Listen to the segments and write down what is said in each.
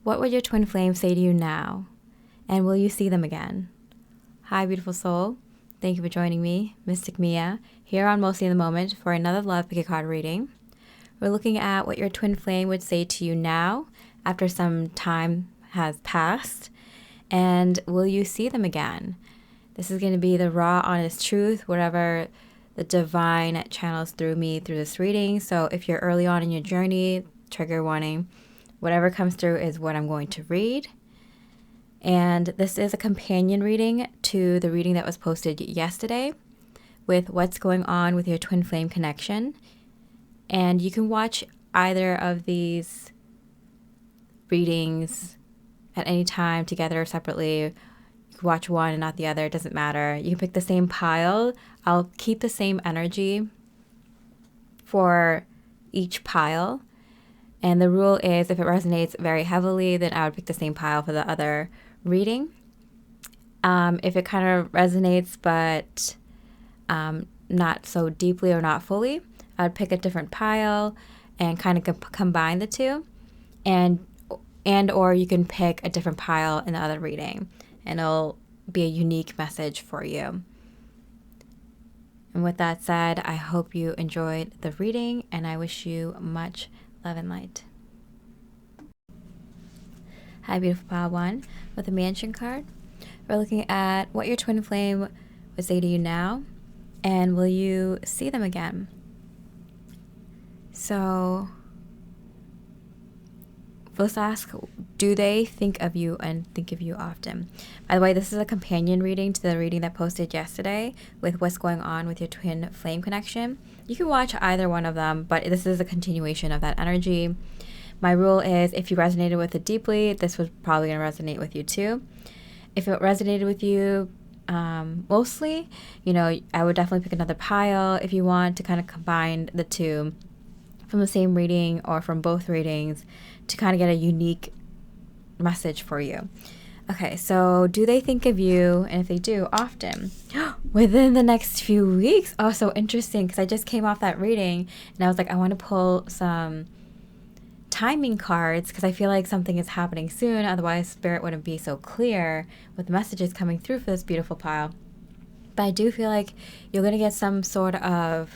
What would your twin flame say to you now? And will you see them again? Hi, beautiful soul. Thank you for joining me, Mystic Miya, here on Mostly in the Moment for another Love Pick a Card reading. We're looking at what your twin flame would say to you now after some time has passed. And will you see them again? This is going to be the raw, honest truth, whatever the divine channels through me through this reading. So if you're early on in your journey, trigger warning, whatever comes through is what I'm going to read. And this is a companion reading to the reading that was posted yesterday with what's going on with your twin flame connection. And you can watch either of these readings at any time, together or separately. You can watch one and not the other. It doesn't matter. You can pick the same pile. I'll keep the same energy for each pile. And the rule is if it resonates very heavily, then I would pick the same pile for the other reading. If it kind of resonates but not so deeply or not fully, I would pick a different pile and kind of combine the two. And or you can pick a different pile in the other reading, and it'll be a unique message for you. And with that said, I hope you enjoyed the reading, and I wish you much love and light. Hi, beautiful pile one with a mansion card. We're looking at what your twin flame would say to you now, and will you see them again? So let's ask, do they think of you and think of you often? By the way, this is a companion reading to the reading that posted yesterday with what's going on with your twin flame connection. You can watch either one of them, but this is a continuation of that energy. My rule is if you resonated with it deeply, this was probably going to resonate with you too. If it resonated with you mostly, I would definitely pick another pile if you want to kind of combine the two from the same reading or from both readings to kind of get a unique message for you. Okay, so do they think of you? And if they do, often. Within the next few weeks? Oh, so interesting, because I just came off that reading and I was like, I want to pull some timing cards because I feel like something is happening soon. Otherwise, Spirit wouldn't be so clear with messages coming through for this beautiful pile. But I do feel like you're going to get some sort of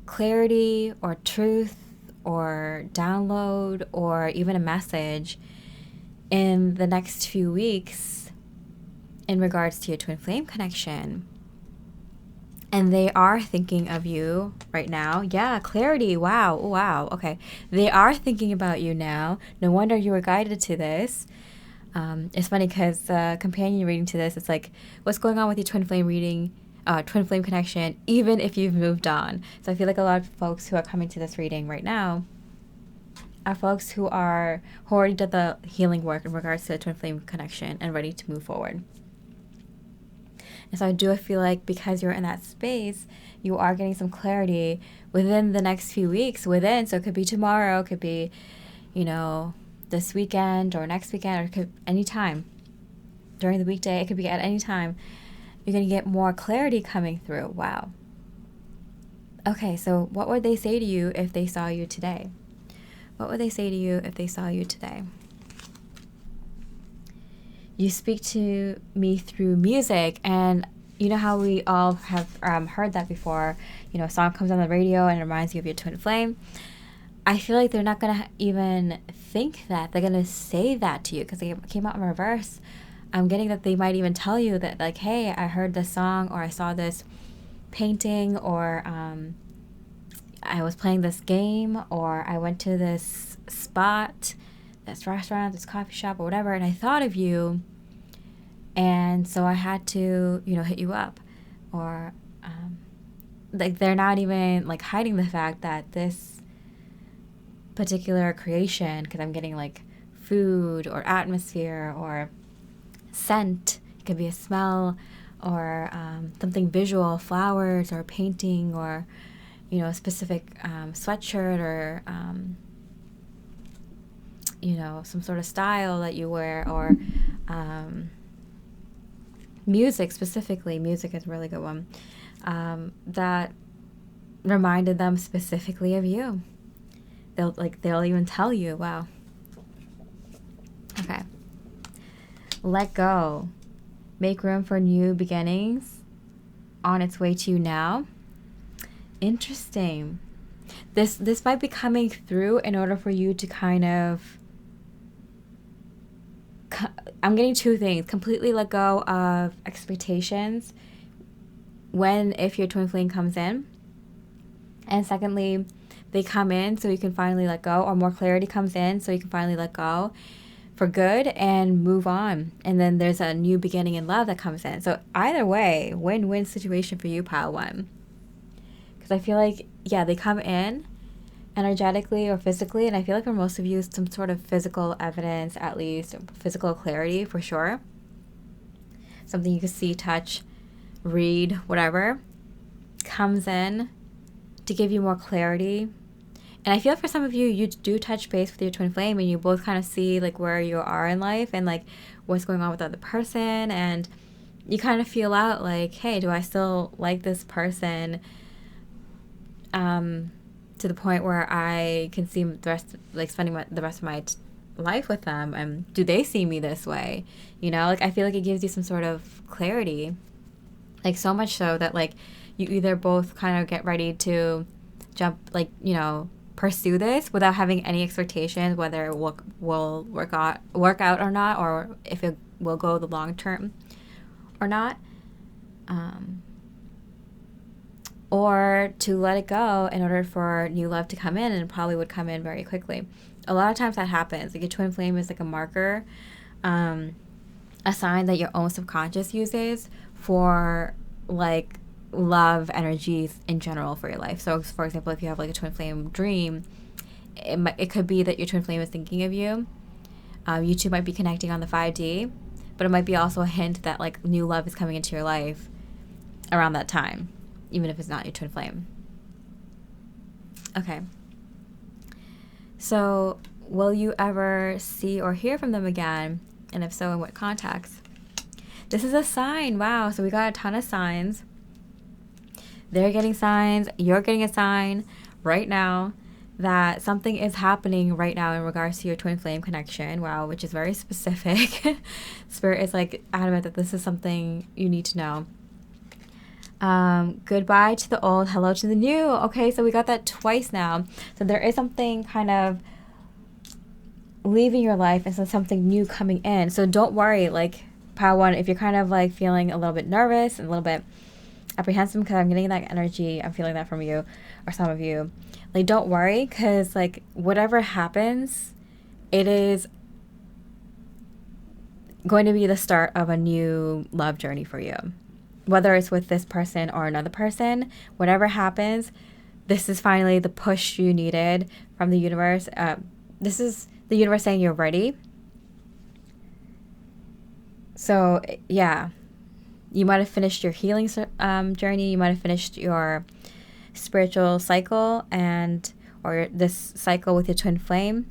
clarity or truth or download or even a message in the next few weeks in regards to your twin flame connection. And they are thinking of you right now. Yeah, clarity. Wow. Okay. They are thinking about you now. No wonder you were guided to this. It's funny because companion reading to this, it's like, what's going on with your twin flame reading? Twin flame connection, even if you've moved on. So I feel like a lot of folks who are coming to this reading right now are folks who already did the healing work in regards to the twin flame connection and ready to move forward. And so I do feel like because you're in that space, you are getting some clarity within the next few weeks. So it could be tomorrow, it could be, this weekend or next weekend, or it could any time during the weekday. It could be at any time. You're going to get more clarity coming through. Wow. Okay, so what would they say to you if they saw you today? What would they say to you if they saw you today? You speak to me through music, and you know how we all have heard that before. A song comes on the radio and it reminds you of your twin flame. I feel like they're not going to even think that. They're going to say that to you because they came out in reverse. I'm getting that they might even tell you that, like, hey, I heard this song, or I saw this painting, or I was playing this game, or I went to this spot, this restaurant, this coffee shop, or whatever, and I thought of you, and so I had to, hit you up. Or they're not even like hiding the fact that this particular creation, because I'm getting like food or atmosphere or scent, it could be a smell or something visual, flowers or painting or a specific sweatshirt or some sort of style that you wear, or music specifically. Music is a really good one that reminded them specifically of you. they'll even tell you. Wow. Okay. Let go. Make room for new beginnings on its way to you now. Interesting. This might be coming through in order for you to kind of, I'm getting two things. Completely let go of expectations if your twin flame comes in. And secondly, they come in so you can finally let go, or more clarity comes in so you can finally let go for good and move on. And then there's a new beginning in love that comes in. So either way, win-win situation for you, pile one. Because I feel like, yeah, they come in energetically or physically, and I feel like for most of you, some sort of physical evidence, at least physical clarity for sure. Something you can see, touch, read, whatever, comes in to give you more clarity. And I feel for some of you, you do touch base with your twin flame and you both kind of see like where you are in life and like what's going on with the other person. And you kind of feel out like, hey, do I still like this person to the point where I can see the rest, like spending the rest of my life with them? And do they see me this way? You know, like I feel like it gives you some sort of clarity. Like so much so that like you either both kind of get ready to jump, like, you know, pursue this without having any expectations whether it will work out or not, or if it will go the long term or not, or to let it go in order for new love to come in, and it probably would come in very quickly. A lot of times that happens. Like a twin flame is like a marker, a sign that your own subconscious uses for like love energies in general for your life. So for example, if you have like a twin flame dream, it could be that your twin flame is thinking of you. You two might be connecting on the 5D, but it might be also a hint that like new love is coming into your life around that time, even if it's not your twin flame. Okay. So will you ever see or hear from them again? And if so, in what context? This is a sign. Wow. So we got a ton of signs. They're getting signs. You're getting a sign right now that something is happening right now in regards to your twin flame connection. Wow, which is very specific. Spirit is like adamant that this is something you need to know. Goodbye to the old, hello to the new. Okay, so we got that twice now. So there is something kind of leaving your life and so something new coming in. So don't worry, like pile one, if you're kind of like feeling a little bit nervous and a little bit apprehensive, because I'm getting that energy, I'm feeling that from you or some of you, like don't worry, because like whatever happens, it is going to be the start of a new love journey for you, whether it's with this person or another person. Whatever happens, this is finally the push you needed from the universe. This is the universe saying you're ready. So yeah, you might have finished your healing journey. You might have finished your spiritual cycle or this cycle with your twin flame,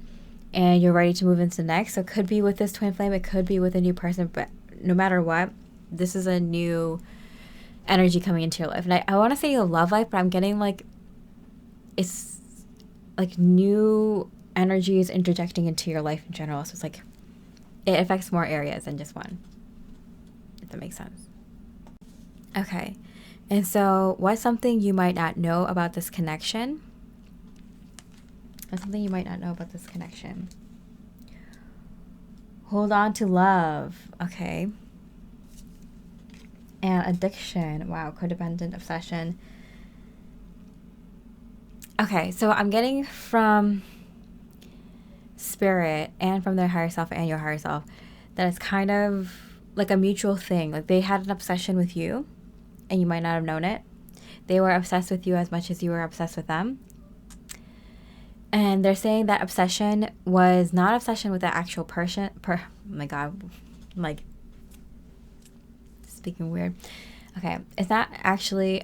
and you're ready to move into the next. So it could be with this twin flame. It could be with a new person. But no matter what, this is a new energy coming into your life. And I want to say your love life, but I'm getting like it's like new energies interjecting into your life in general. So it's like it affects more areas than just one, if that makes sense. Okay, and so what's something you might not know about this connection? What's something you might not know about this connection? Hold on to love. Okay. And addiction. Wow, codependent obsession. Okay, so I'm getting from spirit and from their higher self and your higher self that it's kind of like a mutual thing. Like they had an obsession with you and you might not have known it. They were obsessed with you as much as you were obsessed with them. And they're saying that obsession was not obsession with the actual person. Oh my God, I'm like speaking weird. Okay, it's not actually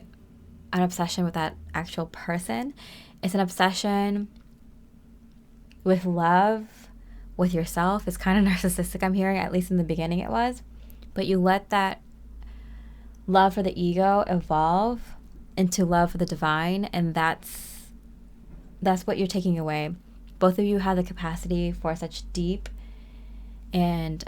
an obsession with that actual person. It's an obsession with love, with yourself. It's kind of narcissistic, I'm hearing, at least in the beginning it was. But you let that love for the ego evolve into love for the divine, and that's what you're taking away. both of you have the capacity for such deep and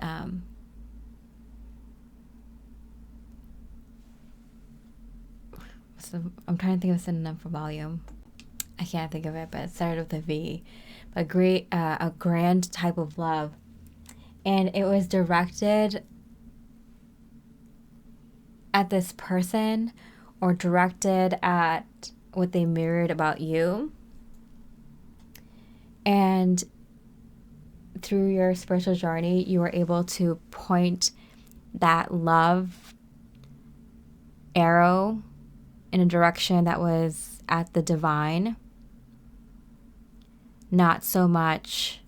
so I'm trying to think of a synonym for volume. I can't think of it, but it started with a V. A grand type of love. And it was directed at this person or directed at what they mirrored about you. And through your spiritual journey, you were able to point that love arrow in a direction that was at the divine, not so much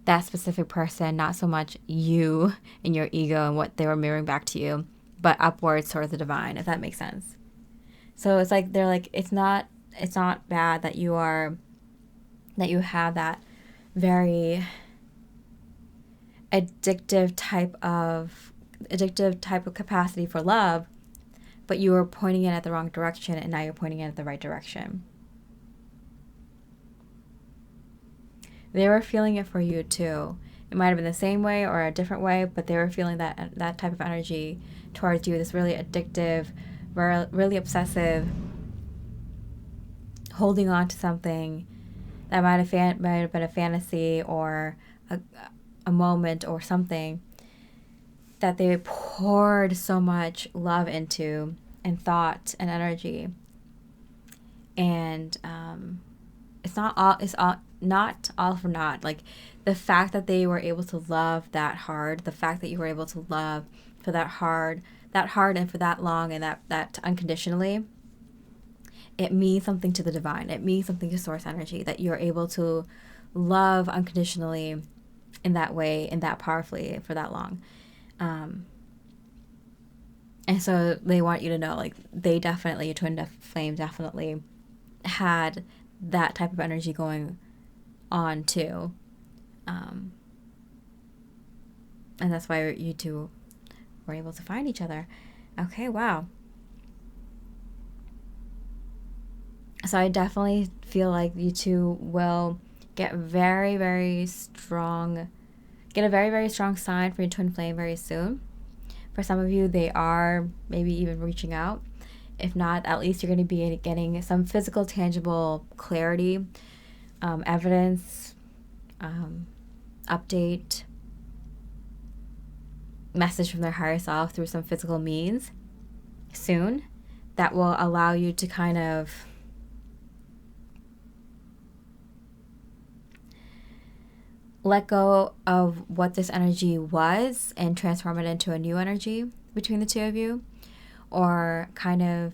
that specific person, not so much you and your ego and what they were mirroring back to you, but upwards towards the divine, if that makes sense. So it's like they're like, it's not bad that you have that very addictive type of capacity for love, but you were pointing it at the wrong direction, and now you're pointing it at the right direction. They were feeling it for you too. It might have been the same way or a different way, but they were feeling that type of energy towards you, this really addictive, really obsessive, holding on to something that might have been a fantasy or a moment or something that they poured so much love into and thought and energy. And it's not all for naught. Like the fact that they were able to love that hard, the fact that you were able to love for that hard and for that long and that unconditionally, it means something to the divine. It means something to source energy, that you're able to love unconditionally in that way and that powerfully for that long. And so they want you to know, like, they definitely, your twin flame definitely had that type of energy going on too. And that's why you two were able to find each other. Okay, wow. So I definitely feel like you two will get a very, very strong sign from your twin flame very soon. For some of you, they are maybe even reaching out. If not, at least you're going to be getting some physical, tangible clarity, evidence, update, message from their higher self through some physical means soon that will allow you to kind of let go of what this energy was and transform it into a new energy between the two of you, or kind of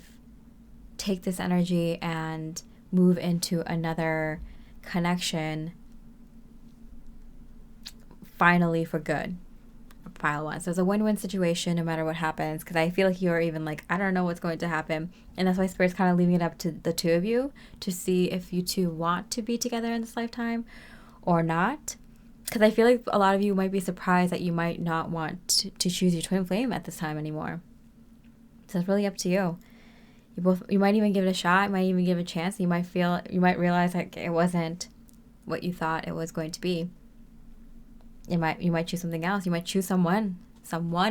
take this energy and move into another connection finally for good. Pile one. So it's a win-win situation no matter what happens, because I feel like you're even like, I don't know what's going to happen. And that's why Spirit's kind of leaving it up to the two of you to see if you two want to be together in this lifetime or not. Because I feel like a lot of you might be surprised that you might not want to choose your twin flame at this time anymore. So it's really up to you. You might even give it a shot, might even give it a chance. You might realize like it wasn't what you thought it was going to be. You might choose something else. You might choose someone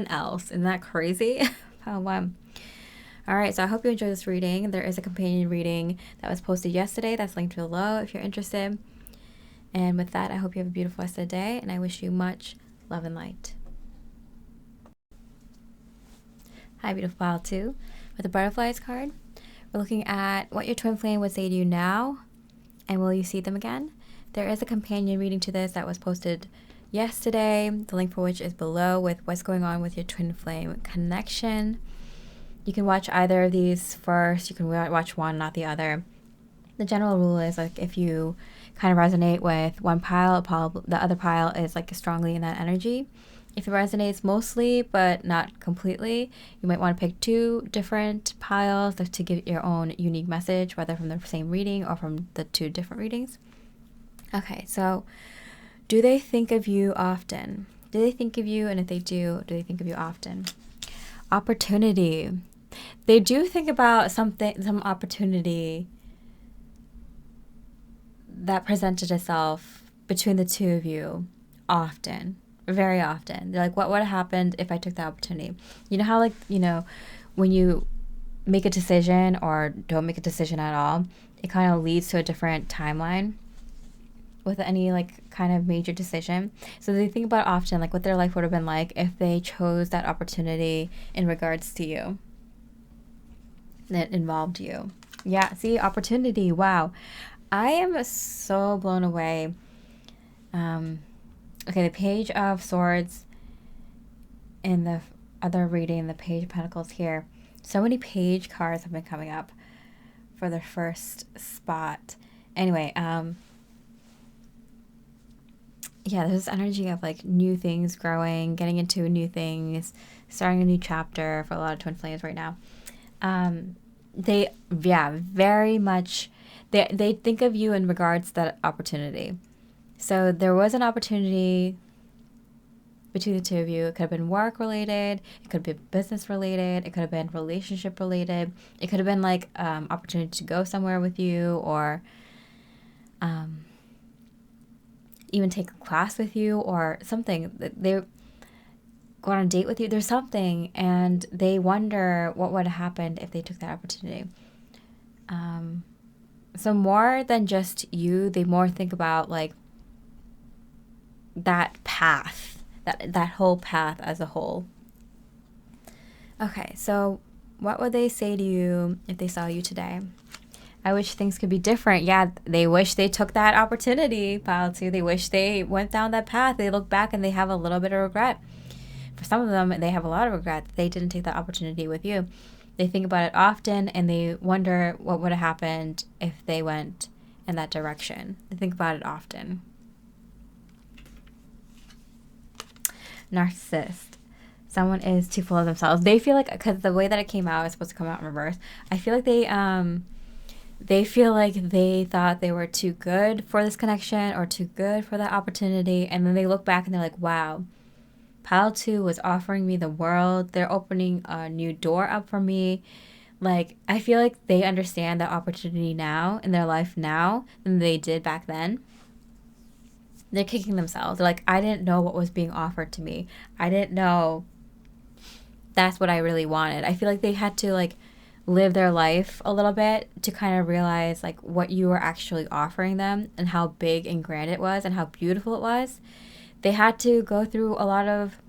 else. Isn't that crazy? Pile one. All right, so I hope you enjoyed this reading. There is a companion reading that was posted yesterday that's linked below if you're interested. And with that, I hope you have a beautiful rest of the day, and I wish you much love and light. Hi, beautiful pile 2. With the butterflies card, we're looking at what your twin flame would say to you now, and will you see them again? There is a companion reading to this that was posted yesterday, the link for which is below, with what's going on with your twin flame connection. You can watch either of these first. You can watch one, not the other. The general rule is like if you kind of resonate with one pile, the other pile is like strongly in that energy. If it resonates mostly but not completely, you might want to pick 2 different piles to give your own unique message, whether from the same reading or from the 2 different readings. Okay, so do they think of you often? Do they think of you? And if they do they think of you often? Opportunity. They do think about some opportunity that presented itself between the two of you often, very often. They're like, what would have happened if I took the opportunity? You know how, like, when you make a decision or don't make a decision at all, it kind of leads to a different timeline with any like kind of major decision. So they think about often like what their life would have been like if they chose that opportunity in regards to you that involved you. Yeah, see, opportunity. Wow. I am so blown away. Okay, the Page of Swords in the other reading, the Page of Pentacles here. So many page cards have been coming up for the first spot. Anyway, yeah, there's this energy of like new things growing, getting into new things, starting a new chapter for a lot of twin flames right now. Very much, they think of you in regards to that opportunity. So there was an opportunity between the two of you. It could have been work related, it could have been business related, it could have been relationship related, it could have been like opportunity to go somewhere with you, or even take a class with you, or something. They go on a date with you. There's something, and they wonder what would have happened if they took that opportunity. So more than just you, they more think about like that path, that whole path as a whole. Okay, so what would they say to you if they saw you today? I wish things could be different. Yeah, they wish they took that opportunity, pile 2. They wish they went down that path. They look back and they have a little bit of regret. For some of them, they have a lot of regret that they didn't take that opportunity with you. They think about it often and they wonder what would have happened if they went in that direction. They think about it often. Narcissist. Someone is too full of themselves. They feel like, because the way that it came out is supposed to come out in reverse, I feel like they feel like they thought they were too good for this connection or too good for that opportunity. And then they look back and they're like, wow, Pile 2 was offering me the world. They're opening a new door up for me. Like, I feel like they understand the opportunity now in their life now than they did back then. They're kicking themselves. They're like, I didn't know what was being offered to me. I didn't know that's what I really wanted. I feel like they had to like live their life a little bit to kind of realize like what you were actually offering them and how big and grand it was and how beautiful it was. They had to go through a lot of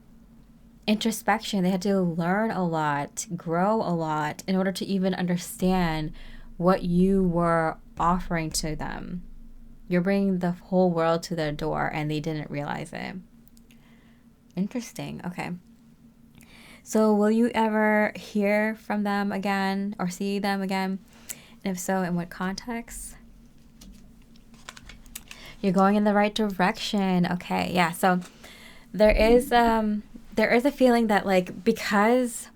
introspection. They had to learn a lot, grow a lot in order to even understand what you were offering to them. You're bringing the whole world to their door and they didn't realize it. Interesting. Okay. So will you ever hear from them again or see them again? And if so, in what context? You're going in the right direction. Okay, yeah. So there is a feeling that like because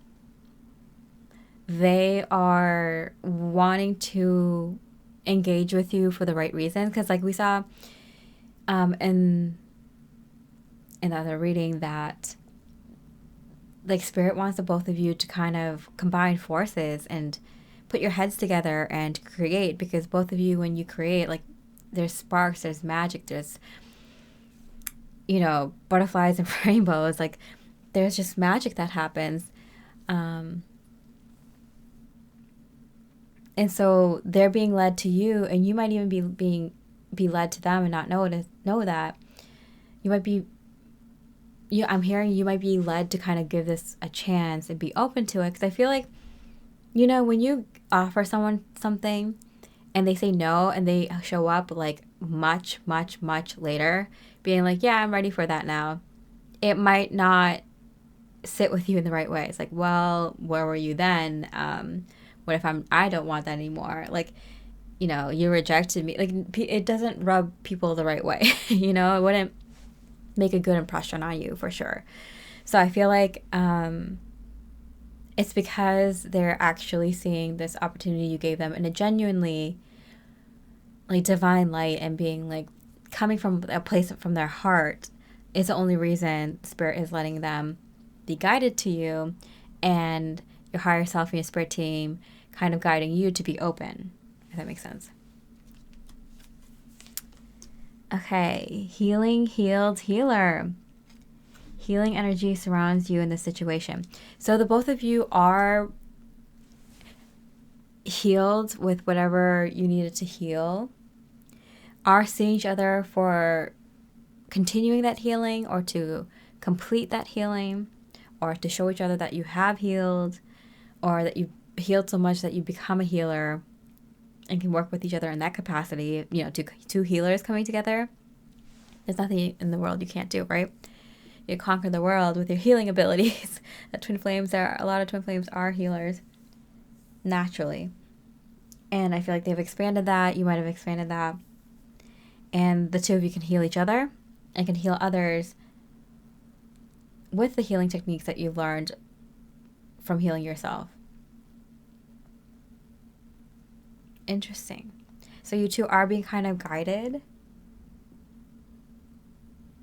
they are wanting to engage with you for the right reason, because like we saw in the other reading that like spirit wants the both of you to kind of combine forces and put your heads together and create, because both of you, when you create, like there's sparks, there's magic, there's butterflies and rainbows, like there's just magic that happens, and so they're being led to you, and you might even be led to them and not know that. You might be I'm hearing you might be led to kind of give this a chance and be open to it, because I feel like when you offer someone something and they say no and they show up like much later being like, yeah, I'm ready for that now, it might not sit with you in the right way. It's like, well, where were you then? What if I don't want that anymore? Like, you rejected me. Like, it doesn't rub people the right way. It wouldn't make a good impression on you for sure. So I feel like it's because they're actually seeing this opportunity you gave them in a genuinely like divine light, and being like coming from a place from their heart is the only reason spirit is letting them be guided to you, and your higher self and your spirit team kind of guiding you to be open, if that makes sense. Okay, healing, healed, healer. Healing energy surrounds you in this situation. So the both of you are healed with whatever you needed to heal, are seeing each other for continuing that healing or to complete that healing, or to show each other that you have healed, or that you've healed so much that you become a healer and can work with each other in that capacity. You know, two healers coming together. There's nothing in the world you can't do, right? You conquer the world with your healing abilities. A lot of twin flames are healers naturally. And I feel like they've expanded that. You might have expanded that. And the two of you can heal each other and can heal others with the healing techniques that you've learned from healing yourself. Interesting. So you two are being kind of guided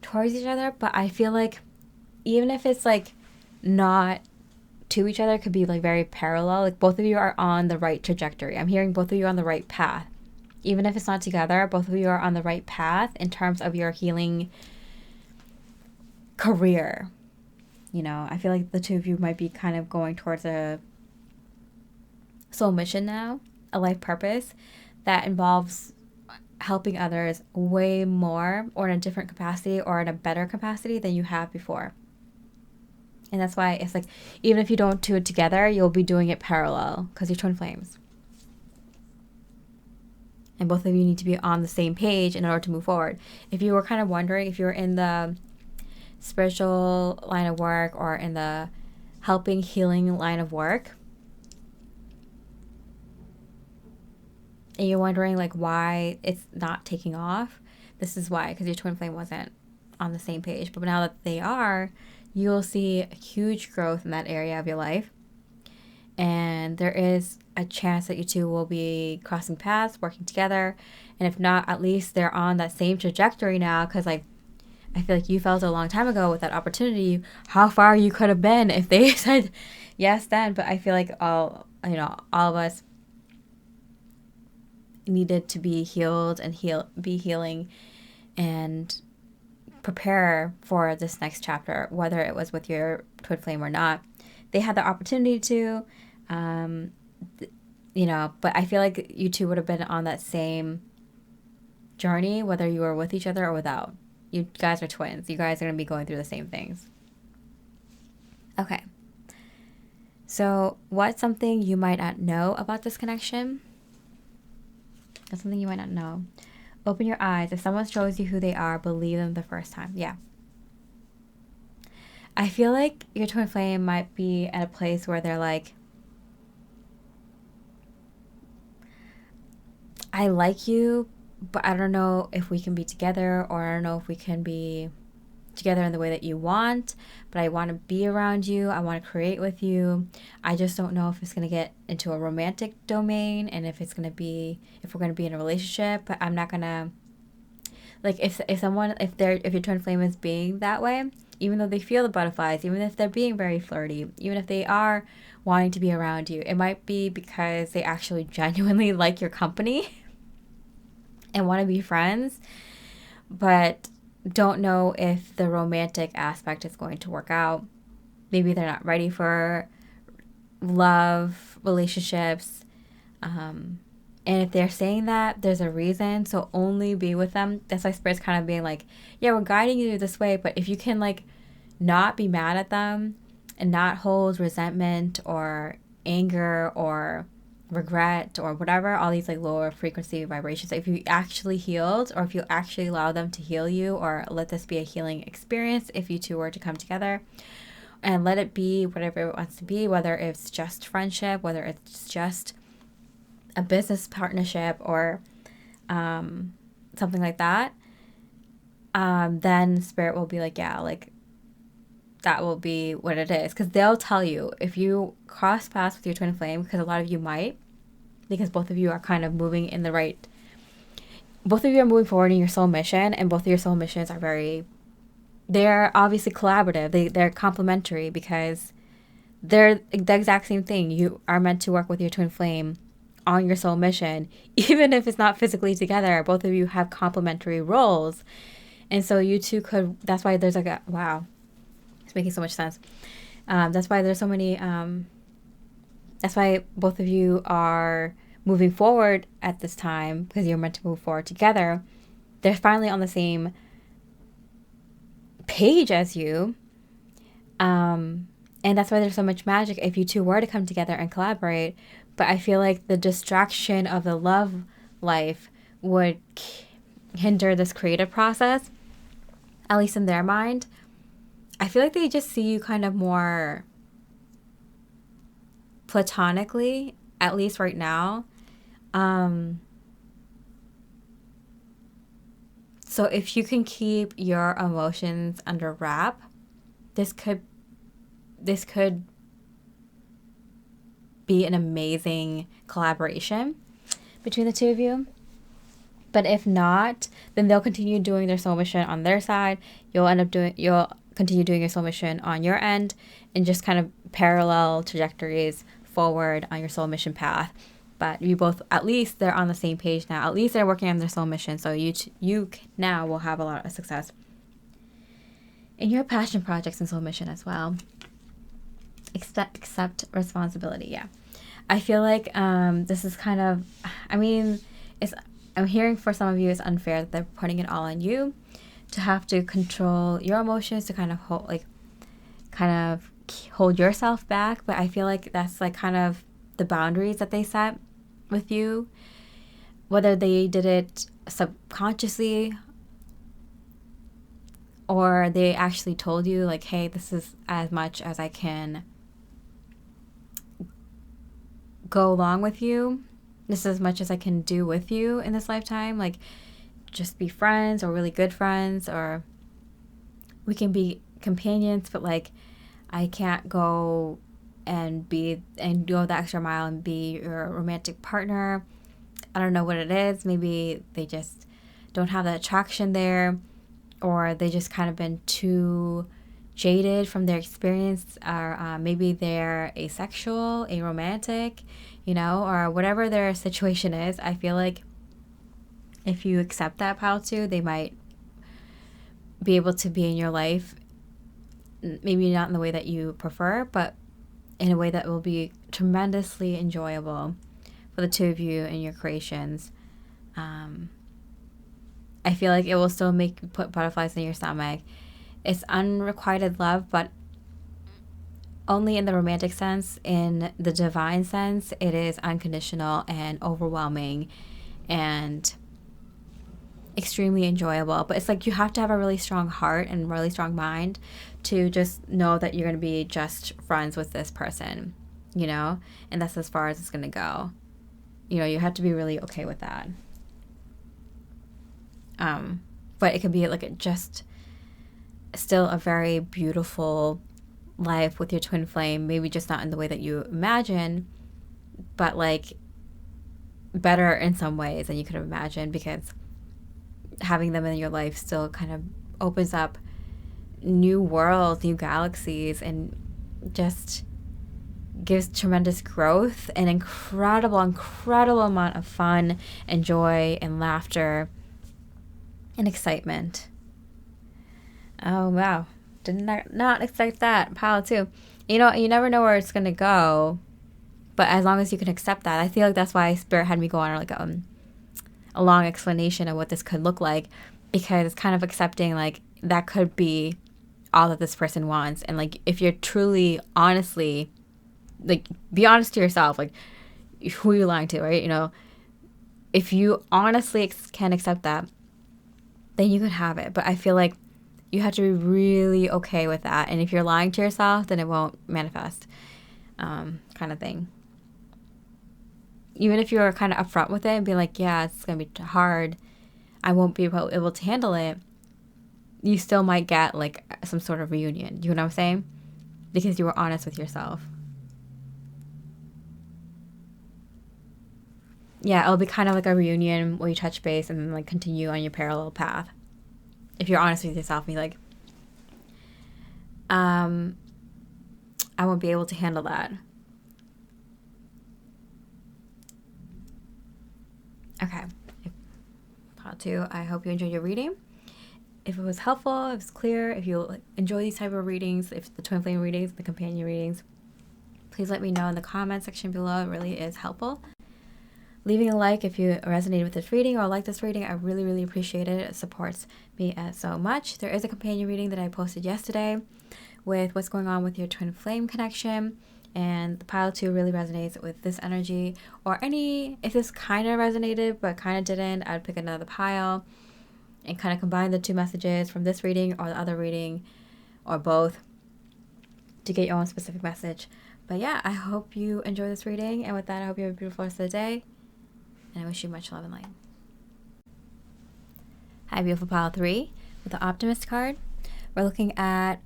towards each other, but I feel like even if it's like not to each other, it could be like very parallel. Like both of you are on the right trajectory. I'm hearing both of you on the right path. Even if it's not together, both of you are on the right path in terms of your healing career. You know, I feel like the two of you might be kind of going towards a soul mission now, a life purpose that involves helping others way more, or in a different capacity or in a better capacity than you have before. And that's why it's like, even if you don't do it together, you'll be doing it parallel because you're twin flames. And both of you need to be on the same page in order to move forward. If you were kind of wondering if you're in the spiritual line of work or in the helping, healing line of work, and you're wondering like why it's not taking off, this is why, because your twin flame wasn't on the same page. But now that they are, you'll see a huge growth in that area of your life. And there is a chance that you two will be crossing paths, working together. And if not, at least they're on that same trajectory now. Because like, I feel like you felt a long time ago with that opportunity, how far you could have been if they said yes then. But I feel like all of us needed to be healed and be healing and prepare for this next chapter, whether it was with your twin flame or not. They had the opportunity to, but I feel like you two would have been on that same journey, whether you were with each other or without. You guys are twins. You guys are going to be going through the same things. Okay. So what's something you might not know about this connection? That's something you might not know. Open your eyes. If someone shows you who they are, believe them the first time. Yeah. I feel like your twin flame might be at a place where they're like, I like you, but I don't know if we can be together, or I don't know if we can be together in the way that you want, but I want to be around you. I want to create with you. I just don't know if it's going to get into a romantic domain and if we're going to be in a relationship, but I'm not going to, like, if your twin flame is being that way, even though they feel the butterflies, even if they're being very flirty, even if they are wanting to be around you, it might be because they actually genuinely like your company and want to be friends, but don't know if the romantic aspect is going to work out. Maybe they're not ready for love, relationships. And if they're saying that, there's a reason. So only be with them. That's why Spirit's kind of being like, yeah, we're guiding you this way. But if you can like not be mad at them and not hold resentment or anger or regret or whatever, all these like lower frequency vibrations, if you actually healed, or if you actually allow them to heal you, or let this be a healing experience if you two were to come together, and let it be whatever it wants to be, whether it's just friendship, whether it's just a business partnership, or something like that, then Spirit will be like, yeah, like that will be what it is. Because they'll tell you if you cross paths with your twin flame, because a lot of you might, because both of you are kind of moving in the right, both of you are moving forward in your soul mission, and both of your soul missions are they're obviously collaborative. They're complementary because they're the exact same thing. You are meant to work with your twin flame on your soul mission, even if it's not physically together. Both of you have complementary roles. And so you two could, that's why there's like a, wow, it's making so much sense. That's why there's so many, that's why both of you are moving forward at this time, because you're meant to move forward together. They're finally on the same page as you. And that's why there's so much magic if you two were to come together and collaborate. But I feel like the distraction of the love life would hinder this creative process, at least in their mind. I feel like they just see you kind of more platonically, at least right now. So if you can keep your emotions under wrap, this could be an amazing collaboration between the two of you. But if not, then they'll continue doing their soul mission on their side. You'll continue doing your soul mission on your end, and just kind of parallel trajectories forward on your soul mission path. But you both, at least they're on the same page now. At least they're working on their soul mission. So you now will have a lot of success in your passion projects and soul mission as well. Accept responsibility. Yeah. I feel like this is kind of, I mean, I'm hearing for some of you it's unfair that they're putting it all on you to have to control your emotions, to kind of hold yourself back. But I feel like that's like kind of the boundaries that they set with you, whether they did it subconsciously or they actually told you like, hey, this is as much as I can go along with you. This is as much as I can do with you in this lifetime. Like, just be friends or really good friends, or we can be companions, but like I can't go and go the extra mile and be your romantic partner. I don't know what it is. Maybe they just don't have the attraction there, or they just kind of been too jaded from their experience, or maybe they're asexual, aromantic, or whatever their situation is. I feel like if you accept that pile too, they might be able to be in your life, maybe not in the way that you prefer, but in a way that will be tremendously enjoyable for the two of you and your creations. I feel like it will still make you put butterflies in your stomach. It's unrequited love, but only in the romantic sense. In the divine sense, it is unconditional and overwhelming and extremely enjoyable. But it's like you have to have a really strong heart and really strong mind to just know that you're going to be just friends with this person, and that's as far as it's going to go. You have to be really okay with that. But it can be like just still a very beautiful life with your twin flame, maybe just not in the way that you imagine, but like better in some ways than you could have imagined, because having them in your life still kind of opens up new worlds, new galaxies, and just gives tremendous growth and incredible amount of fun and joy and laughter and excitement. Oh, wow. Did not expect that. Pile too. You never know where it's going to go, but as long as you can accept that, I feel like that's why Spirit had me go on like a long explanation of what this could look like, because it's kind of accepting like that could be all that this person wants. And like, if you're truly, honestly, like, be honest to yourself, like who you're lying to, right? If you honestly can accept that, then you could have it. But I feel like you have to be really okay with that. And if you're lying to yourself, then it won't manifest, kind of thing. Even if you're kind of upfront with it and be like, yeah, it's going to be hard, I won't be able to handle it, you still might get like some sort of reunion. You know what I'm saying? Because you were honest with yourself. Yeah, it'll be kind of like a reunion where you touch base and then like continue on your parallel path. If you're honest with yourself and you're like, I won't be able to handle that. Okay. Pile 2, I hope you enjoyed your reading. If it was helpful, if it was clear, if you enjoy these type of readings, if the twin flame readings, the companion readings, please let me know in the comment section below. It really is helpful. Leaving a like if you resonated with this reading or like this reading, I really, really appreciate it. It supports me so much. There is a companion reading that I posted yesterday with what's going on with your twin flame connection. And the pile 2 really resonates with this energy. Or if this kind of resonated but kind of didn't, I'd pick another pile and kind of combine the 2 messages from this reading or the other reading or both to get your own specific message. But yeah, I hope you enjoy this reading. And with that, I hope you have a beautiful rest of the day. And I wish you much love and light. Hi, beautiful pile 3 with the Optimist card. We're looking at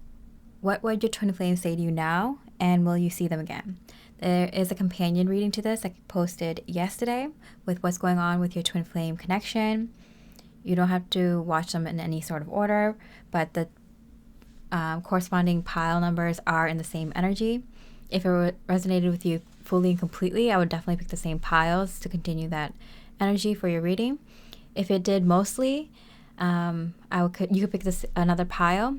what would your twin flame say to you now, and will you see them again? There is a companion reading to this I posted yesterday with what's going on with your twin flame connection. You don't have to watch them in any sort of order, but the corresponding pile numbers are in the same energy. If it resonated with you fully and completely, I would definitely pick the same piles to continue that energy for your reading. If it did mostly, you could pick another pile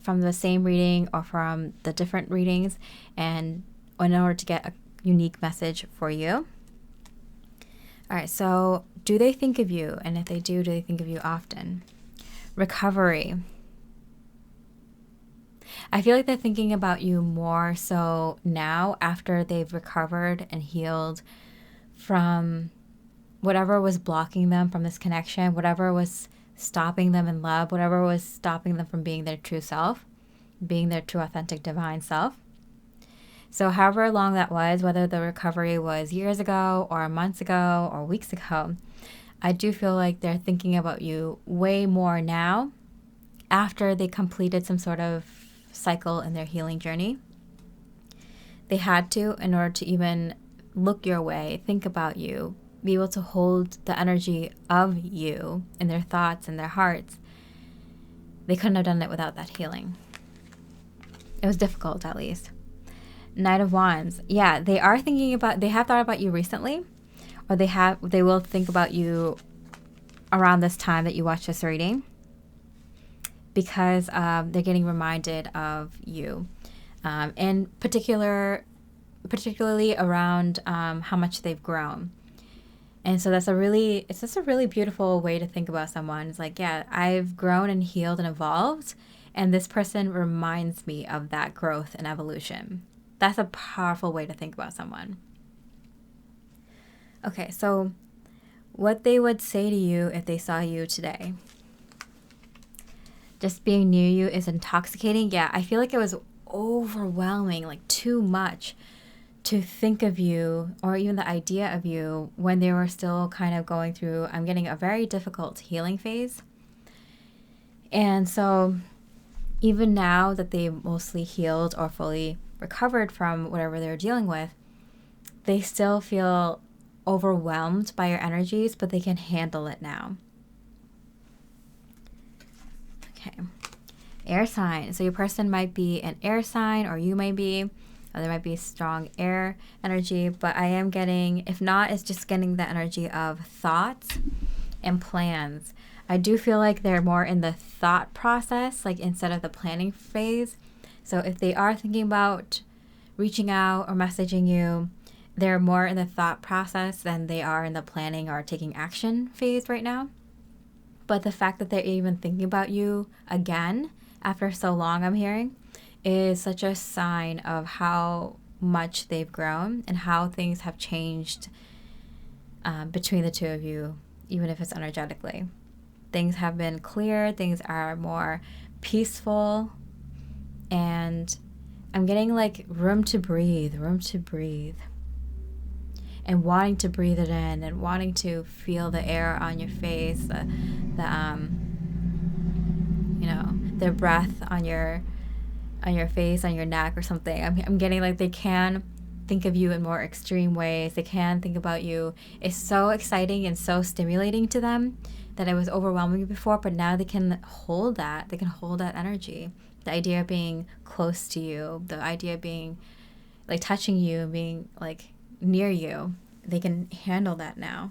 from the same reading or from the different readings, and in order to get a unique message for you. All right, so do they think of you? And if they do they think of you often? Recovery. I feel like they're thinking about you more so now after they've recovered and healed from whatever was blocking them from this connection, whatever was stopping them in love, whatever was stopping them from being their true self, being their true authentic divine self. So however long that was, whether the recovery was years ago or months ago or weeks ago, I do feel like they're thinking about you way more now after they completed some sort of cycle in their healing journey. They had to in order to even look your way, think about you, be able to hold the energy of you in their thoughts and their hearts. They couldn't have done it without that healing. It was difficult, at least. Knight of Wands. Yeah, they have thought about you recently, or they will think about you around this time that you watch this reading, because they're getting reminded of you, and particularly around how much they've grown. And so it's just a really beautiful way to think about someone. It's like, yeah, I've grown and healed and evolved, and this person reminds me of that growth and evolution. That's a powerful way to think about someone. Okay, so what they would say to you if they saw you today. Just being near you is intoxicating. Yeah, I feel like it was overwhelming, like too much to think of you or even the idea of you when they were still kind of going through, I'm getting a very difficult healing phase. And so even now that they've mostly healed or fully recovered from whatever they're dealing with, they still feel overwhelmed by your energies, but they can handle it now. Okay. Air sign. So your person might be an air sign, or you may be. There might be strong air energy, but I am getting, if not, it's just getting the energy of thoughts and plans. I do feel like they're more in the thought process, like instead of the planning phase. So if they are thinking about reaching out or messaging you, they're more in the thought process than they are in the planning or taking action phase right now. But the fact that they're even thinking about you again after so long, I'm hearing, is such a sign of how much they've grown and how things have changed between the two of you, even if it's energetically. Things have been clear, things are more peaceful, and I'm getting like room to breathe, and wanting to breathe it in and wanting to feel the air on your face, their breath on your face, on your neck or something. I'm getting like they can think of you in more extreme ways. They can think about you. It's so exciting and so stimulating to them that it was overwhelming before, but now they can hold that. They can hold that energy. The idea of being close to you, the idea of being like touching you, being like near you, they can handle that now.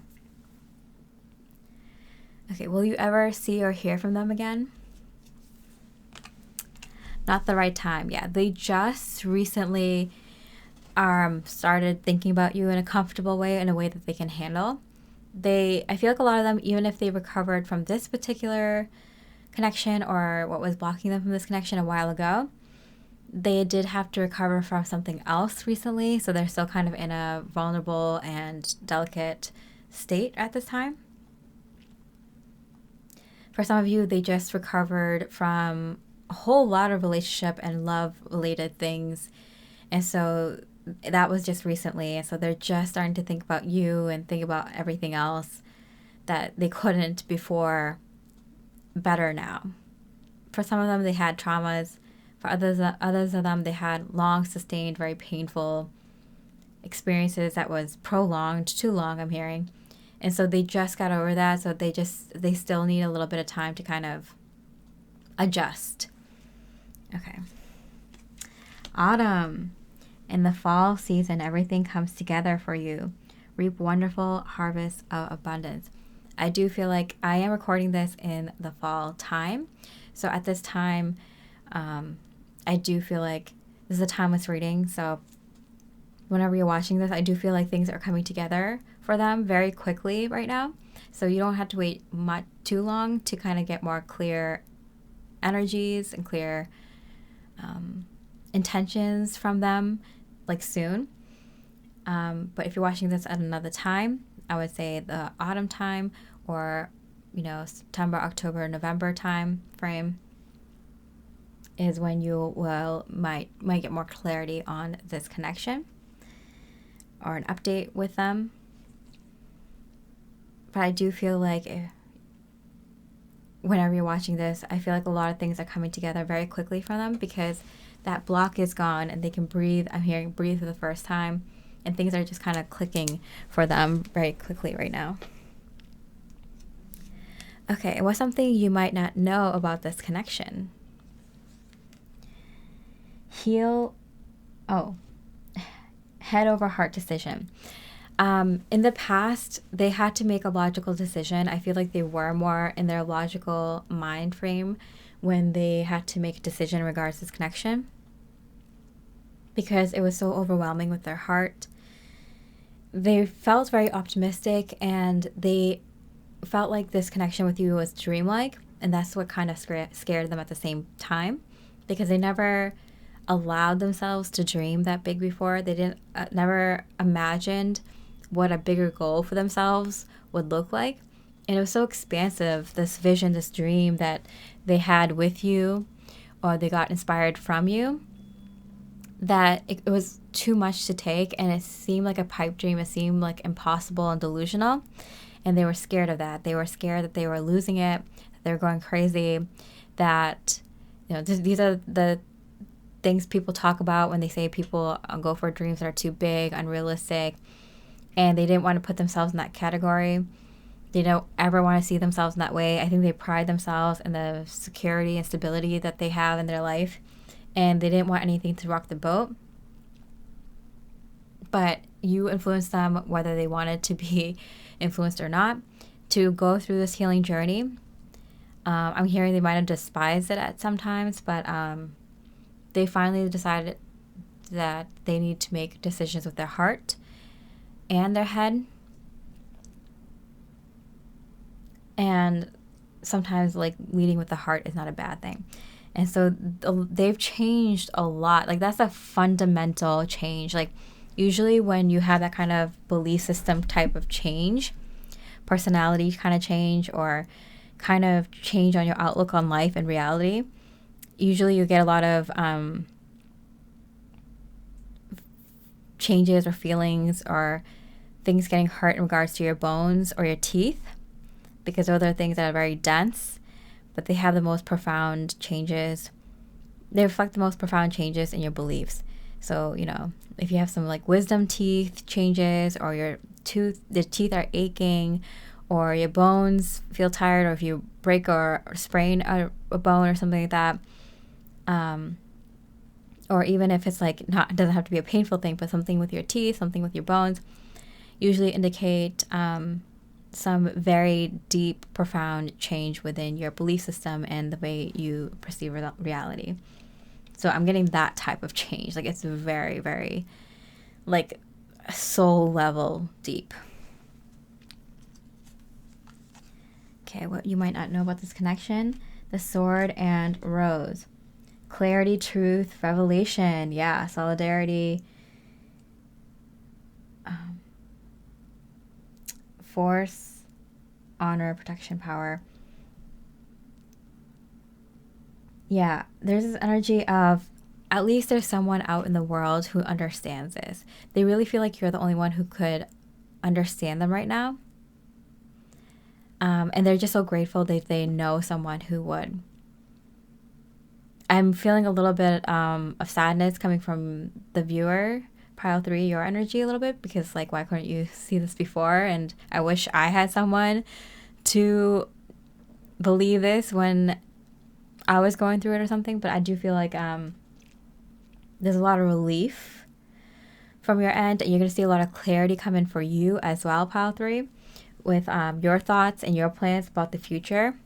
Okay, will you ever see or hear from them again? Not the right time. Yeah, they just recently started thinking about you in a comfortable way, in a way that they can handle. I feel like a lot of them, even if they recovered from this particular connection or what was blocking them from this connection a while ago, they did have to recover from something else recently. So they're still kind of in a vulnerable and delicate state at this time. For some of you, they just recovered from a whole lot of relationship and love related things. And so that was just recently. And so they're just starting to think about you and think about everything else that they couldn't before better now. For some of them, they had traumas. For others of them, they had long, sustained, very painful experiences that was prolonged, too long, I'm hearing. And so they just got over that. So they still need a little bit of time to kind of adjust. Okay. Autumn. In the fall season, everything comes together for you. Reap wonderful harvests of abundance. I do feel like I am recording this in the fall time. So at this time, I do feel like this is a timeless reading. So whenever you're watching this, I do feel like things are coming together for them very quickly right now. So you don't have to wait too long to kind of get more clear energies and clear intentions from them, like soon. But if you're watching this at another time, I would say the autumn time, or September, October, November time frame is when you might get more clarity on this connection or an update with them. But I do feel like whenever you're watching this, I feel like a lot of things are coming together very quickly for them, because that block is gone and they can breathe. I'm hearing breathe for the first time, and things are just kind of clicking for them very quickly right now. Okay, what's something you might not know about this connection? Head over heart decision. In the past, they had to make a logical decision. I feel like they were more in their logical mind frame when they had to make a decision in regards to this connection, because it was so overwhelming with their heart. They felt very optimistic, and they felt like this connection with you was dreamlike, and that's what kind of scared them at the same time, because they never allowed themselves to dream that big before. They didn't never imagined what a bigger goal for themselves would look like. And it was so expansive, this vision, this dream that they had with you, or they got inspired from you, that it was too much to take, and it seemed like a pipe dream. It seemed like impossible and delusional, and they were scared of that. They were scared that they were losing it, that they were going crazy, that these are the things people talk about when they say people go for dreams that are too big, unrealistic, and they didn't want to put themselves in that category. They don't ever want to see themselves in that way. I think they pride themselves in the security and stability that they have in their life, and they didn't want anything to rock the boat. But you influenced them, whether they wanted to be influenced or not, to go through this healing journey. I'm hearing they might have despised it at sometimes, but they finally decided that they need to make decisions with their heart and their head. And sometimes leading with the heart is not a bad thing. And so they've changed a lot. That's a fundamental change. Usually when you have that kind of belief system type of change, personality kind of change, or kind of change on your outlook on life and reality, usually you get a lot of changes or feelings or things getting hurt in regards to your bones or your teeth, because those are things that are very dense, but they have the most profound changes. They reflect the most profound changes in your beliefs. So, if you have some wisdom teeth changes, or the teeth are aching, or your bones feel tired, or if you break or sprain a bone or something like that, or even if it's it doesn't have to be a painful thing, but something with your teeth, something with your bones, usually indicate some very deep, profound change within your belief system and the way you perceive reality. So I'm getting that type of change. Like, it's very, very, like, soul level deep. Okay, what you might not know about this connection: the sword and rose. Clarity, truth, revelation. Yeah, solidarity. Force, honor, protection, power. Yeah, there's this energy of, at least there's someone out in the world who understands this. They really feel like you're the only one who could understand them right now. And they're just so grateful that they know someone who would. I'm feeling a little bit of sadness coming from the viewer, pile 3, your energy a little bit, because like, why couldn't you see this before? And I wish I had someone to believe this when I was going through it or something. But I do feel like there's a lot of relief from your end, and you're going to see a lot of clarity come in for you as well, pile 3, with your thoughts and your plans about the future,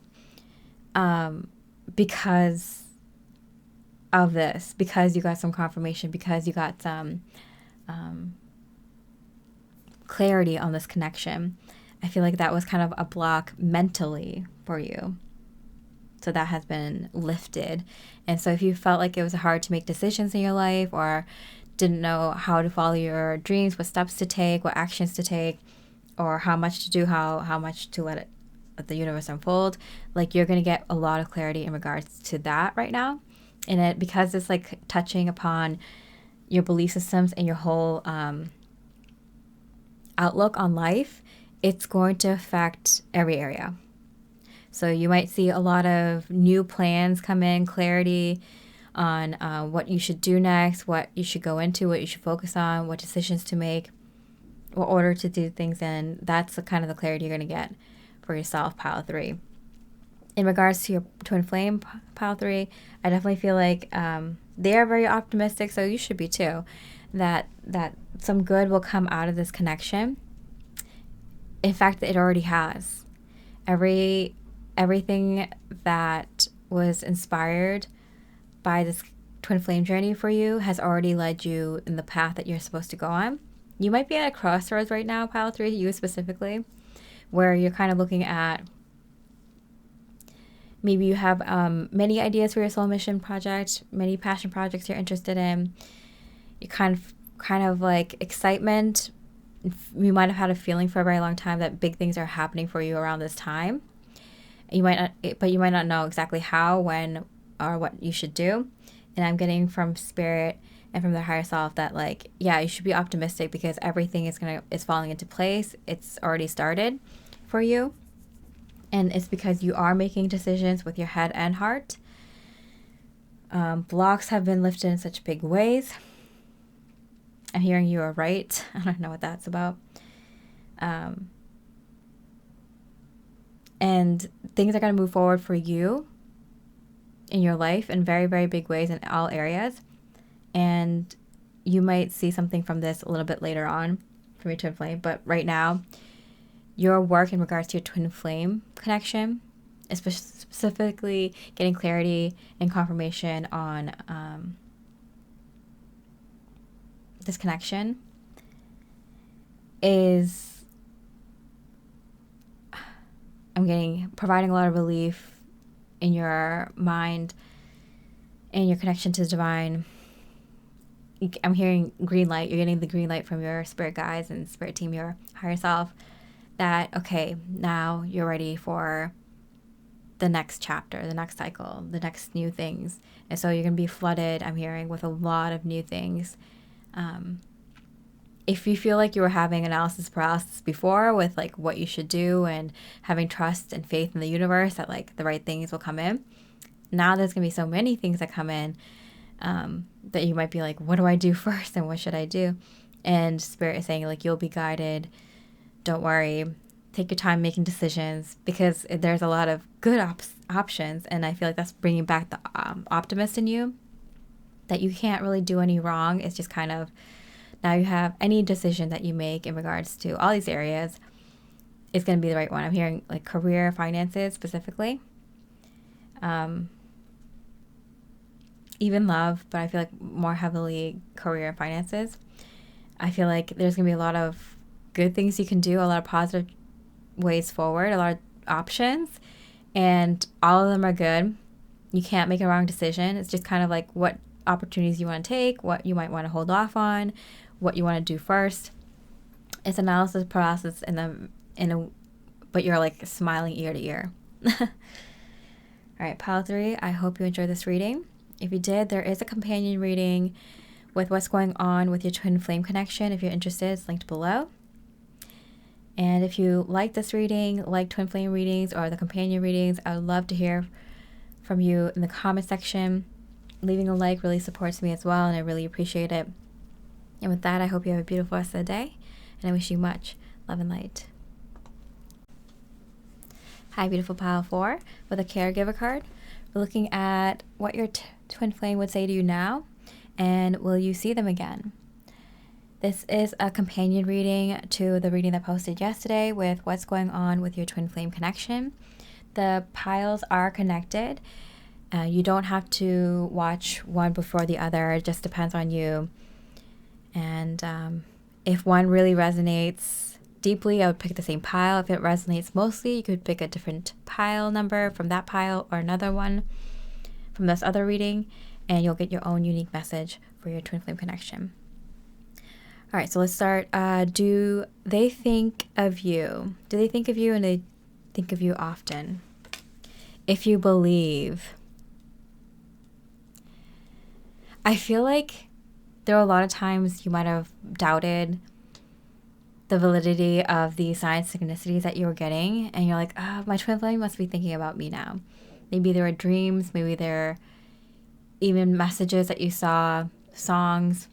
because of this, because you got some confirmation, because you got some clarity on this connection. I feel like that was kind of a block mentally for you. So that has been lifted. And so if you felt like it was hard to make decisions in your life, or didn't know how to follow your dreams, what steps to take, what actions to take, or how much to do, how much to let the universe unfold, like, you're going to get a lot of clarity in regards to that right now. And it, because it's like touching upon your belief systems and your whole outlook on life, it's going to affect every area. So you might see a lot of new plans come in, clarity on what you should do next, what you should go into, what you should focus on, what decisions to make, what order to do things in. That's the kind of the clarity you're going to get for yourself, pile 3. In regards to your twin flame, pile 3, I definitely feel like they are very optimistic, so you should be too, that some good will come out of this connection. In fact, it already has. Everything that was inspired by this twin flame journey for you has already led you in the path that you're supposed to go on. You might be at a crossroads right now, pile 3, you specifically, where you're kind of looking at, maybe you have many ideas for your soul mission project, many passion projects you're interested in. You kind of like excitement. You might have had a feeling for a very long time that big things are happening for you around this time. You might not know exactly how, when, or what you should do. And I'm getting from spirit and from the higher self that, like, yeah, you should be optimistic because everything is falling into place. It's already started for you. And it's because you are making decisions with your head and heart. Blocks have been lifted in such big ways. I'm hearing you are right. I don't know what that's about. And things are going to move forward for you in your life in very, very big ways in all areas. And you might see something from this a little bit later on from your twin flame. But right now, your work in regards to your twin flame connection, specifically getting clarity and confirmation on this connection, is providing a lot of relief in your mind and your connection to the divine. I'm hearing green light. You're getting the green light from your spirit guides and spirit team, your higher self, that, okay, now you're ready for the next chapter, the next cycle, the next new things. And so you're going to be flooded, I'm hearing, with a lot of new things. If you feel like you were having analysis paralysis before with like what you should do and having trust and faith in the universe that like the right things will come in, now there's going to be so many things that come in that you might be like, what do I do first and what should I do? And Spirit is saying, like, you'll be guided. Don't worry. Take your time making decisions, because there's a lot of good options. And I feel like that's bringing back the optimist in you, that you can't really do any wrong. It's just kind of, now you have any decision that you make in regards to all these areas, is going to be the right one. I'm hearing like career, finances specifically. Even love, but I feel like more heavily career and finances. I feel like there's going to be a lot of good things you can do, a lot of positive ways forward, a lot of options, and all of them are good. You can't make a wrong decision. It's just kind of like what opportunities you want to take, what you might want to hold off on, what you want to do first. It's analysis process but you're like smiling ear to ear. All right, pile 3, I hope you enjoyed this reading. If you did, there is a companion reading with what's going on with your twin flame connection. If you're interested, it's linked below. And if you like this reading, like twin flame readings or the companion readings, I would love to hear from you in the comment section. Leaving a like really supports me as well, and I really appreciate it. And with that, I hope you have a beautiful rest of the day, and I wish you much love and light. Hi, beautiful pile 4 with a caregiver card. We're looking at what your twin flame would say to you now, and will you see them again? This is a companion reading to the reading that posted yesterday with what's going on with your twin flame connection. The piles are connected. You don't have to watch one before the other. It just depends on you. And if one really resonates deeply, I would pick the same pile. If it resonates mostly, you could pick a different pile number from that pile or another one from this other reading, and you'll get your own unique message for your twin flame connection. All right, so let's start. Do they think of you? Do they think of you, and they think of you often? If you believe. I feel like there are a lot of times you might have doubted the validity of the sign synchronicities that you were getting, and you're like, my twin flame must be thinking about me now. Maybe there were dreams, maybe there are even messages that you saw, songs.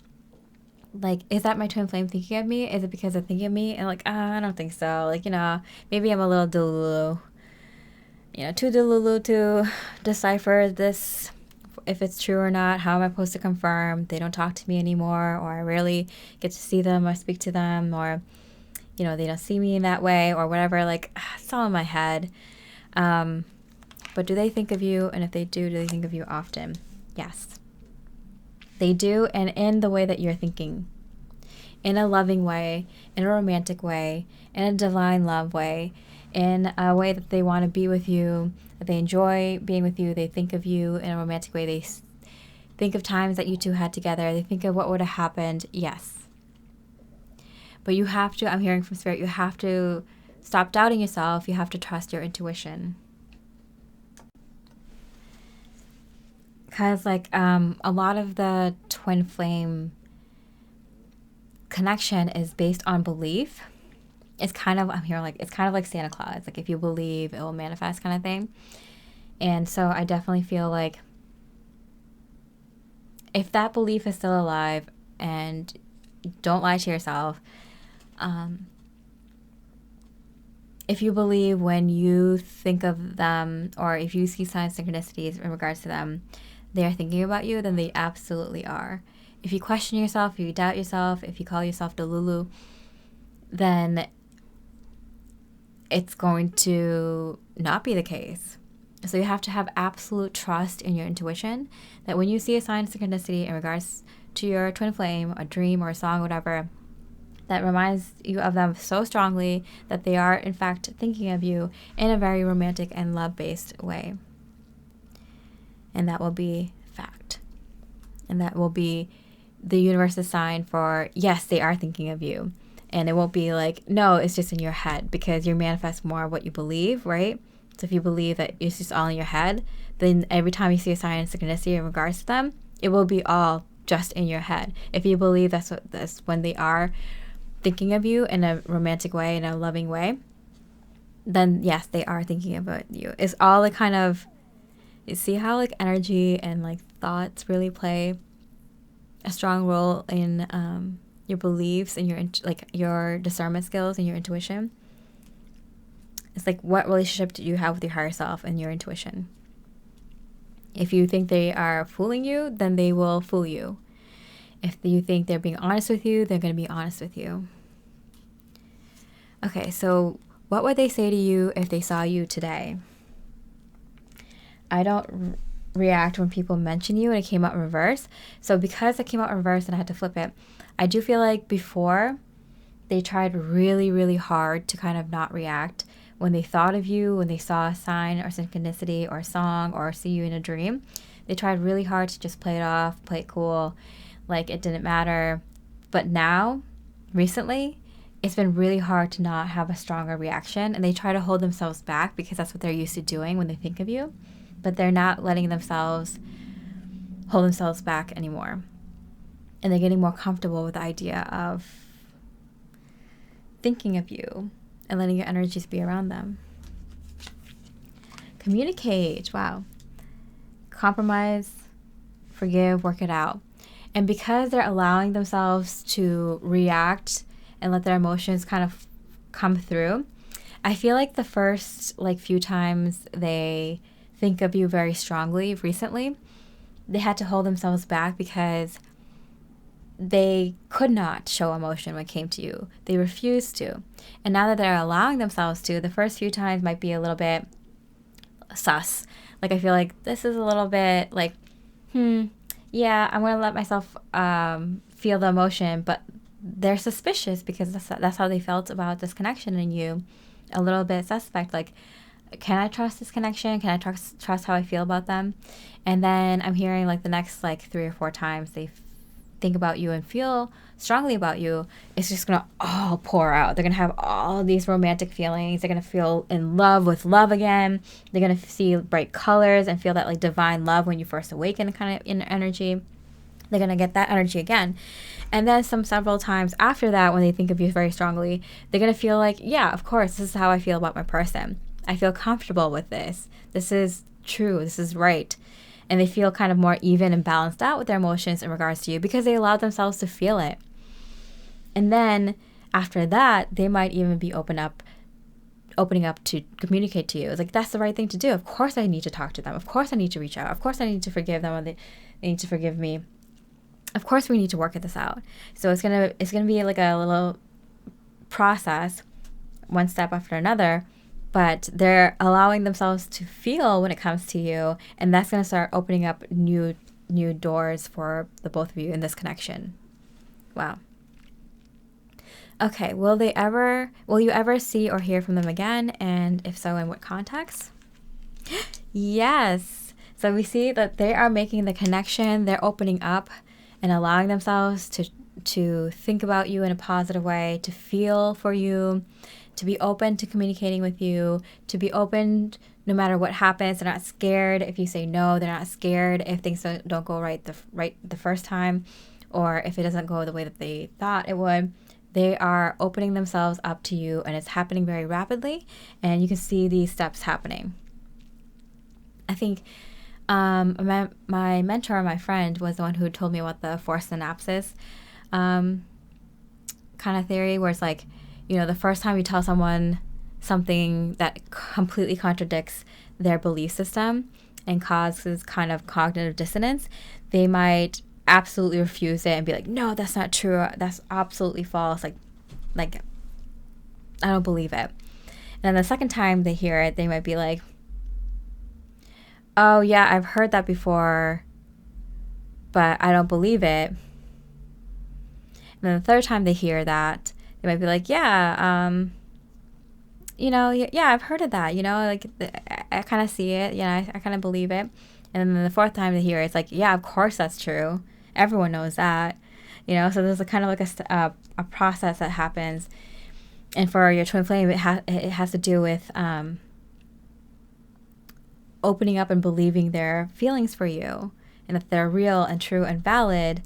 Like, is that my twin flame thinking of me? Is it because they're thinking of me? And like, I don't think so. Like, maybe I'm a little delulu. Too delulu to decipher this, if it's true or not. How am I supposed to confirm? They don't talk to me anymore, or I rarely get to see them or speak to them, or, they don't see me in that way, or whatever. Like, it's all in my head. But do they think of you? And if they do they think of you often? Yes. They do, and in the way that you're thinking. In a loving way, in a romantic way, in a divine love way, in a way that they want to be with you, that they enjoy being with you. They think of you in a romantic way. They think of times that you two had together. They think of what would have happened. Yes. But you have to, I'm hearing from Spirit, you have to stop doubting yourself. You have to trust your intuition. Because a lot of the twin flame connection is based on belief. It's kind of, I'm hearing it's kind of like Santa Claus. Like, if you believe, it will manifest kind of thing. And so I definitely feel like if that belief is still alive, and don't lie to yourself, if you believe when you think of them, or if you see signs, synchronicities in regards to them, they are thinking about you, then they absolutely are. If you question yourself, if you doubt yourself, if you call yourself Delulu, then it's going to not be the case. So you have to have absolute trust in your intuition, that when you see a sign of synchronicity in regards to your twin flame, a dream or a song, whatever, that reminds you of them so strongly that they are in fact thinking of you in a very romantic and love-based way. And that will be fact. And that will be the universe's sign for, yes, they are thinking of you. And it won't be like, no, it's just in your head, because you manifest more of what you believe, right? So if you believe that it's just all in your head, then every time you see a sign of synchronicity in regards to them, it will be all just in your head. If you believe that's when they are thinking of you in a romantic way, in a loving way, then yes, they are thinking about you. It's all like kind of, you see how like energy and like thoughts really play a strong role in your beliefs and your discernment skills and your intuition. It's like, what relationship do you have with your higher self and your intuition? If you think they are fooling you, then they will fool you. If you think they're being honest with you, they're going to be honest with you. Okay, so What would they say to you if they saw you today? I don't react when people mention you and it came out in reverse. So because it came out in reverse and I had to flip it, I do feel like before they tried really, really hard to kind of not react when they thought of you, when they saw a sign or synchronicity or a song or see you in a dream. They tried really hard to just play it off, play it cool, like it didn't matter. But now, recently, it's been really hard to not have a stronger reaction, and they try to hold themselves back because that's what they're used to doing when they think of you. But they're not letting themselves hold themselves back anymore. And they're getting more comfortable with the idea of thinking of you and letting your energies be around them. Communicate. Wow. Compromise, forgive, work it out. And because they're allowing themselves to react and let their emotions kind of come through, I feel like the first few times they think of you very strongly recently, they had to hold themselves back because they could not show emotion when it came to you. They refused to. And now that they're allowing themselves to, the first few times might be a little bit sus. Like, I feel like this is a little bit like, yeah, I'm going to let myself feel the emotion. But they're suspicious because that's how they felt about this connection in you. A little bit suspect, like, can I trust this connection? Can I trust how I feel about them? And then I'm hearing the next 3 or 4 times they think about you and feel strongly about you, it's just going to all pour out. They're going to have all these romantic feelings. They're going to feel in love with love again. They're going to see bright colors and feel that divine love when you first awaken kind of in energy. They're going to get that energy again. And then several times after that, when they think of you very strongly, they're going to feel like, yeah, of course, this is how I feel about my person. I feel comfortable with this. This is true. This is right. And they feel kind of more even and balanced out with their emotions in regards to you because they allowed themselves to feel it. And then after that, they might even be opening up to communicate to you. It's like, that's the right thing to do. Of course I need to talk to them. Of course I need to reach out. Of course I need to forgive them, or they need to forgive me. Of course we need to work this out. So it's gonna be like a little process, one step after another. But they're allowing themselves to feel when it comes to you, and that's going to start opening up new doors for the both of you in this connection. Wow. Okay, will you ever see or hear from them again? And if so, in what context? Yes. So we see that they are making the connection. They're opening up and allowing themselves to think about you in a positive way, to feel for you, to be open to communicating with you, to be open no matter what happens. They're not scared if you say no. They're not scared if things don't go right the first time, or if it doesn't go the way that they thought it would. They are opening themselves up to you, and it's happening very rapidly, and you can see these steps happening. I think my mentor, my friend, was the one who told me about the forced synapses kind of theory, where it's like, the first time you tell someone something that completely contradicts their belief system and causes kind of cognitive dissonance, they might absolutely refuse it and be like, no, that's not true. That's absolutely false. Like I don't believe it. And then the second time they hear it, they might be like, oh yeah, I've heard that before, but I don't believe it. And then the third time they hear that, they might be like, yeah, yeah, I've heard of that, I kind of see it, I kind of believe it. And then the fourth time they hear it, it's like, yeah, of course that's true. Everyone knows that, so there's a kind of a process that happens. And for your twin flame, it has to do with opening up and believing their feelings for you, and that they're real and true and valid.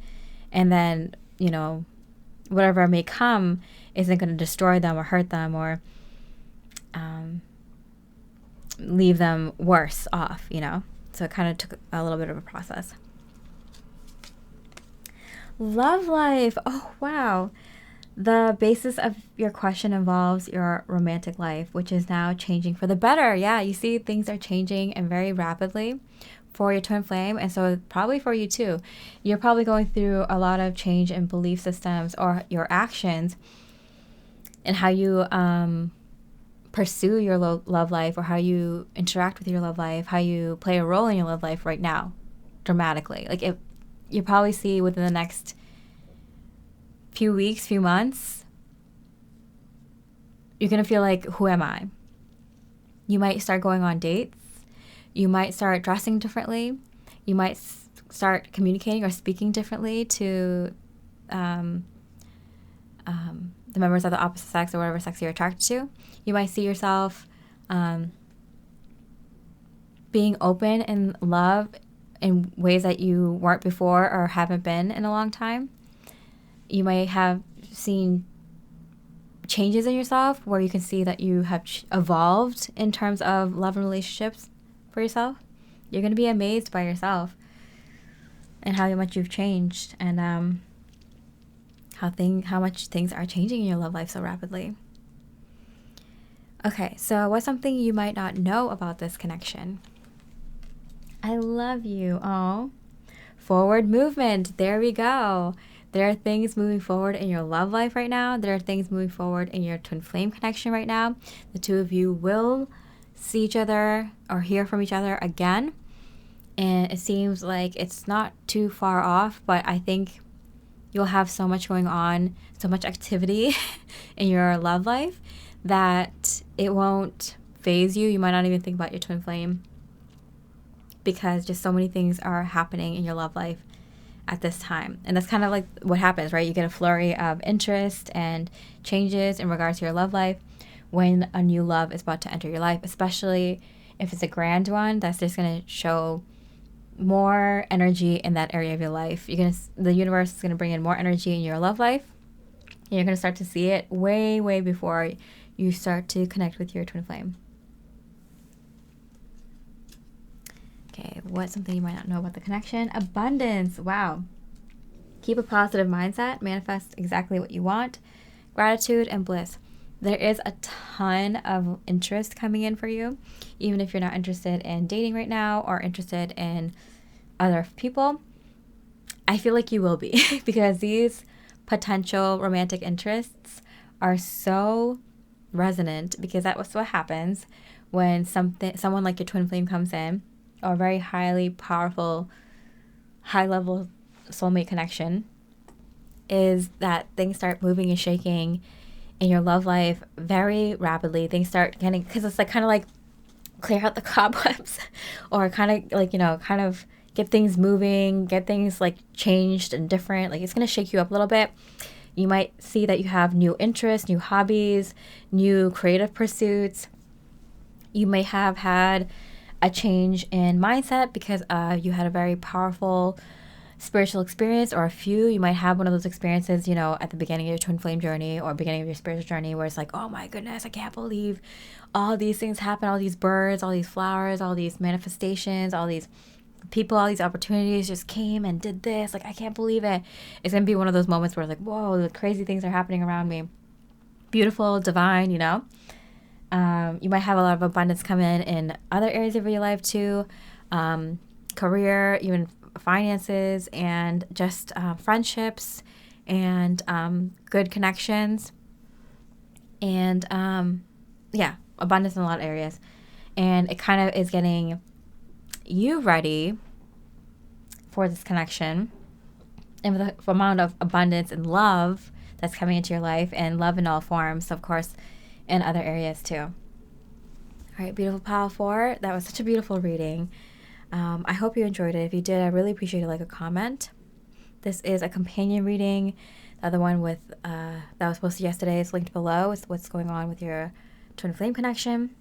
And then, whatever may come isn't going to destroy them or hurt them or leave them worse off, So it kind of took a little bit of a process. Love life. Oh, wow. The basis of your question involves your romantic life, which is now changing for the better. Yeah, you see things are changing and very rapidly for your twin flame, and so probably for you too. You're probably going through a lot of change in belief systems or your actions and how you pursue your love life, or how you interact with your love life, how you play a role in your love life right now, dramatically. Like, if you probably see within the next few weeks, few months, you're going to feel like, who am I? You might start going on dates. You might start dressing differently. You might start communicating or speaking differently to the members of the opposite sex, or whatever sex you're attracted to. You might see yourself being open in love in ways that you weren't before or haven't been in a long time. You might have seen changes in yourself where you can see that you have evolved in terms of love and relationships for yourself. You're going to be amazed by yourself and how much you've changed, and how much things are changing in your love life so rapidly. Okay, so what's something you might not know about this connection? I love you. Oh, forward movement. There we go. There are things moving forward in your love life right now. There are things moving forward in your twin flame connection right now. The two of you will see each other or hear from each other again. And it seems like it's not too far off, but I think you'll have so much going on, so much activity in your love life that it won't phase you. You might not even think about your twin flame, because just so many things are happening in your love life at this time. And that's kind of like what happens, right? You get a flurry of interest and changes in regards to your love life when a new love is about to enter your life, especially if it's a grand one that's just going to show more energy in that area of your life. The universe is going to bring in more energy in your love life, and you're going to start to see it way, way before you start to connect with your twin flame. Okay, what's something you might not know about the connection? Abundance. Wow. Keep a positive mindset. Manifest exactly what you want. Gratitude and bliss. There is a ton of interest coming in for you, even if you're not interested in dating right now or interested in other people. I feel like you will be because these potential romantic interests are so resonant, because that's what happens when someone like your twin flame comes in, or a very highly powerful, high-level soulmate connection, is that things start moving and shaking in your love life very rapidly. Things start getting, because it's like kind of like clear out the cobwebs or kind of like, kind of get things moving, get things like changed and different. Like, it's going to shake you up a little bit. You might see that you have new interests, new hobbies, new creative pursuits. You may have had a change in mindset because you had a very powerful spiritual experience, or a few. You might have one of those experiences, at the beginning of your twin flame journey or beginning of your spiritual journey, where it's like, oh my goodness, I can't believe all these things happen, all these birds, all these flowers, all these manifestations, all these people, all these opportunities just came and did this. Like, I can't believe it. It's going to be one of those moments where it's like, whoa, the crazy things are happening around me. Beautiful, divine, You might have a lot of abundance come in other areas of your life too. Career, even finances, and just friendships, and good connections, and abundance in a lot of areas. And it kind of is getting you ready for this connection, and with the amount of abundance and love that's coming into your life, and love in all forms, of course, in other areas too. All right, beautiful pile 4. That was such a beautiful reading. I hope you enjoyed it. If you did, I really appreciate a comment. This is a companion reading. The other one that was posted yesterday is linked below with what's going on with your twin flame connection.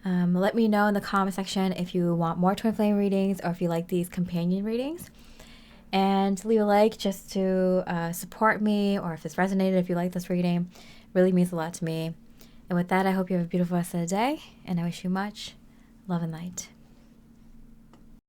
Let me know in the comment section if you want more twin flame readings, or if you like these companion readings. And leave a like just to support me, or if this resonated, if you like this reading. It really means a lot to me. And with that, I hope you have a beautiful rest of the day, and I wish you much love and light.